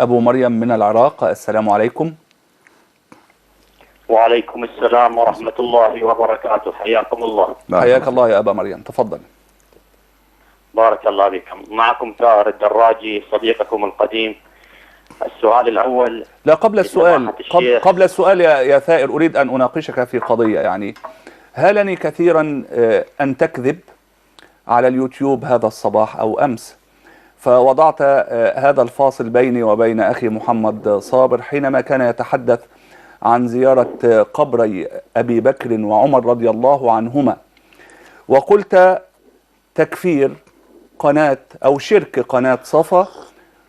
أبو مريم من العراق، السلام عليكم. وعليكم السلام ورحمة الله وبركاته، حياكم الله. حياك الله يا أبا مريم، تفضل. بارك الله بكم. معكم ثائر الدراجي صديقكم القديم. السؤال الأول. لا، قبل السؤال يا ثائر، أريد أن أناقشك في قضية. يعني هالني كثيرا أن تكذب على اليوتيوب هذا الصباح أو أمس، فوضعت هذا الفاصل بيني وبين أخي محمد صابر حينما كان يتحدث عن زيارة قبري أبي بكر وعمر رضي الله عنهما، وقلت تكفير قناة أو شرك قناة صفا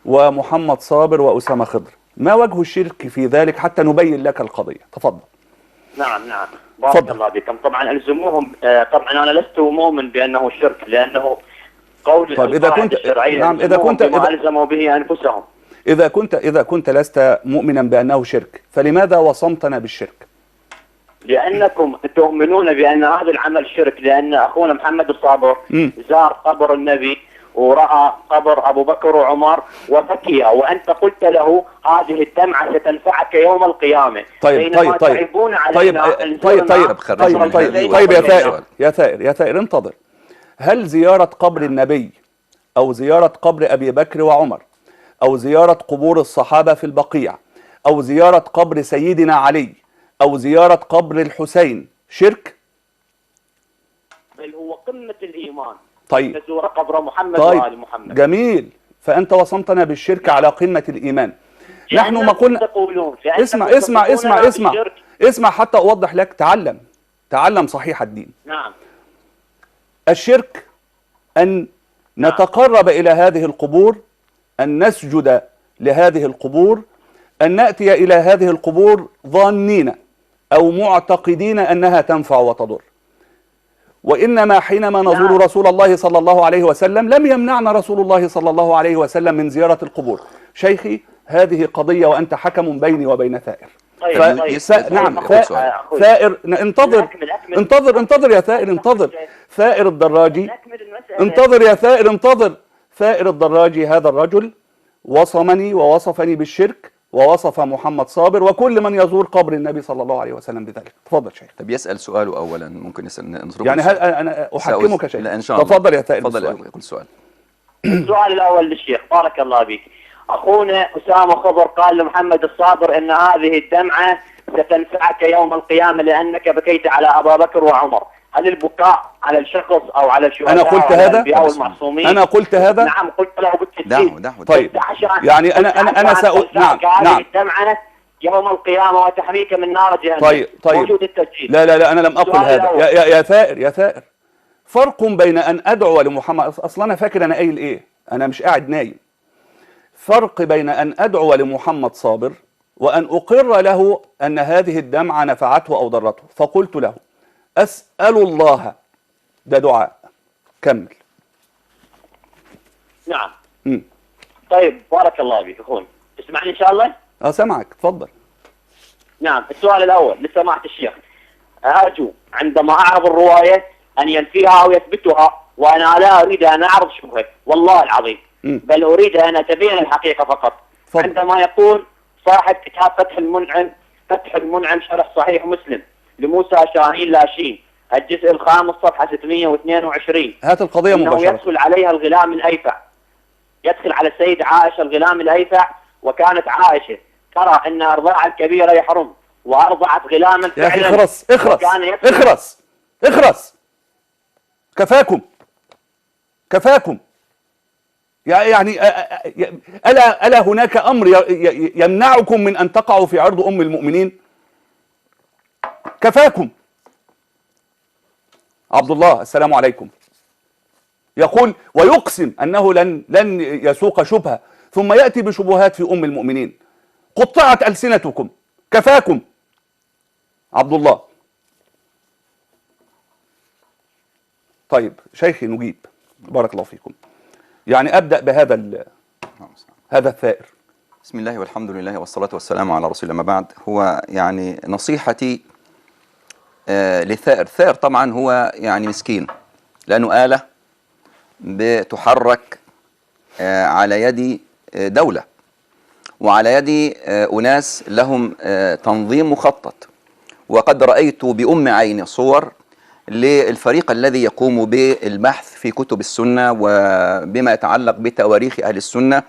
ومحمد صابر وأسامة خضر. ما وجه الشرك في ذلك حتى نبين لك القضية؟ تفضل. نعم بارك الله بكم. طبعا ألزموهم. طبعا أنا لست مؤمن بأنه شرك، لأنه قول القواعد الشرعية. نعم، إذا ألزموا به أنفسهم. إذا كنت لست مؤمنا بأنه شرك، فلماذا وصمتنا بالشرك؟ لأنكم تؤمنون بأن هذا العمل شرك، لأن أخونا محمد الصابر زار قبر النبي ورأى قبر أبو بكر وعمر وبكي، وأنت قلت له هذه الدمعة ستنفعك يوم القيامة. طيب يا ثائر انتظر. هل زيارة قبر النبي أو زيارة قبر أبي بكر وعمر أو زيارة قبور الصحابة في البقيع أو زيارة قبر سيدنا علي أو زيارة قبر الحسين شرك؟ بل هو قمة الإيمان. طيب تزور قبر محمد وآل محمد. جميل، فأنت وصمتنا بالشرك على قمة الإيمان. نحن ما قلنا. اسمع حتى أوضح لك. تعلم صحيح الدين. نعم. الشرك أن نتقرب إلى هذه القبور، أن نسجد لهذه القبور، أن نأتي إلى هذه القبور ظانين أو معتقدين أنها تنفع وتضر. وإنما حينما نزور رسول الله صلى الله عليه وسلم لم يمنعنا رسول الله صلى الله عليه وسلم من زيارة القبور. شيخي، هذه قضية وأنت حكم بيني وبين ثائر. نعم ثائر، انتظر يا ثائر، ثائر الدراجي، انتظر يا ثائر، ثائر الدراجي هذا الرجل وصمني ووصفني بالشرك ووصف محمد صابر وكل من يزور قبر النبي صلى الله عليه وسلم بذلك. تفضل شيخ. طب يسأل سؤاله أولا، ممكن يسأل يعني هل أنا أحكمك شيء؟ لا إن شاء الله. تفضل يا ثائر. تفضل يقول سؤال. السؤال الأول للشيخ بارك الله بك. أخونا أسامة خضر قال لمحمد الصابر أن هذه الدمعة ستنفعك يوم القيامة لأنك بكيت على أبا بكر وعمر. هل البكاء على الشخص أو على الشهداء أنا قلت هذا؟ أنا قلت هذا؟ نعم قلت له بالتأكيد. طيب يعني أنا سأقول نعم. الدمعة يوم القيامة وتحميك من نار جهنم. طيب موجود التسجيل. لا أنا لم أقل هذا. يا ثائر فرق بين أن أدعو لمحمد، أصلا أنا فاكر أنا قايل إيه، أنا مش قاعد نايم. فرق بين أن أدعو لمحمد صابر وأن أقر له أن هذه الدمعة نفعته أو ضرته. فقلت له أسأل الله، ده دعاء. كمل. نعم. طيب بارك الله بك أخوي، تسمعني إن شاء الله؟ سمعك، تفضل. نعم. السؤال الأول لسماحة الشيخ، أرجو عندما أعرض الرواية أن ينفيها أو يثبتها، وأنا لا أريد أن أعرض شبهة والله العظيم، بل أريد أن أتبين الحقيقة فقط. فضل. عندما يقول صاحب كتاب فتح المنعم شرح صحيح مسلم لموسى شاهين لاشين الجزء الخامس صفحة 622، هات القضية مباشرة. يدخل عليها الغلام الأيفع، يدخل على السيدة عائشة الغلام الأيفع، وكانت عائشة ترى أن أرضاع الكبيرة يحرم وأرضعت غلاما يا أخي اخرس كفاكم. يعني ألا هناك أمر يمنعكم من أن تقعوا في عرض أم المؤمنين؟ كفاكم. عبد الله السلام عليكم يقول ويقسم أنه لن يسوق شبهة، ثم يأتي بشبهات في أم المؤمنين. قطعت ألسنتكم، كفاكم. عبد الله. طيب شيخي نجيب، بارك الله فيكم. يعني أبدأ بهذا هذا الثائر. بسم الله والحمد لله والصلاة والسلام على رسول الله. ما بعد، هو يعني نصيحتي للثائر. الثائر طبعا هو يعني مسكين، لأنه آلة بتحرك على يد دولة، وعلى يد أناس لهم تنظيم مخطط. وقد رأيت بأم عيني صور للفريق الذي يقوم بالبحث في كتب السنة وبما يتعلق بتواريخ أهل السنة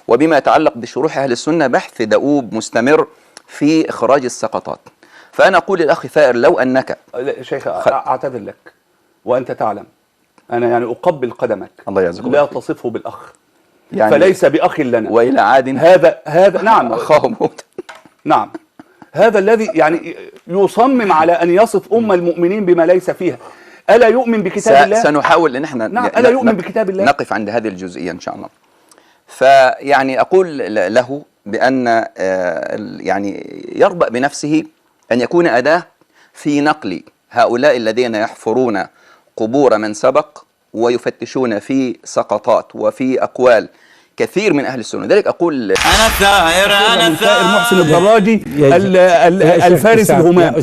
وبما يتعلق بشروح أهل السنة، بحث دؤوب مستمر في إخراج السقطات. فأنا أقول للأخ ثائر لو أنك شيخ أعتذر لك وأنت تعلم، أنا يعني أقبل قدمك، الله يعزكم، لا تصفه بالأخ، يعني فليس بأخ لنا، وإلى عاد هذا نعم أخاه موت. نعم، هذا الذي يعني يصمم على أن يصف أم المؤمنين بما ليس فيها. ألا يؤمن بكتاب الله؟ سنحاول أن احنا نعم، ألا يؤمن بكتاب الله؟ نقف عند هذه الجزئية إن شاء الله. فيعني أقول له بأن يعني يربأ بنفسه أن يكون أداة في نقل هؤلاء الذين يحفرون قبور من سبق ويفتشون في سقطات وفي أقوال كثير من أهل السنة. لذلك أقول أنا ثائر محسن الدراجي الفارس الهمام.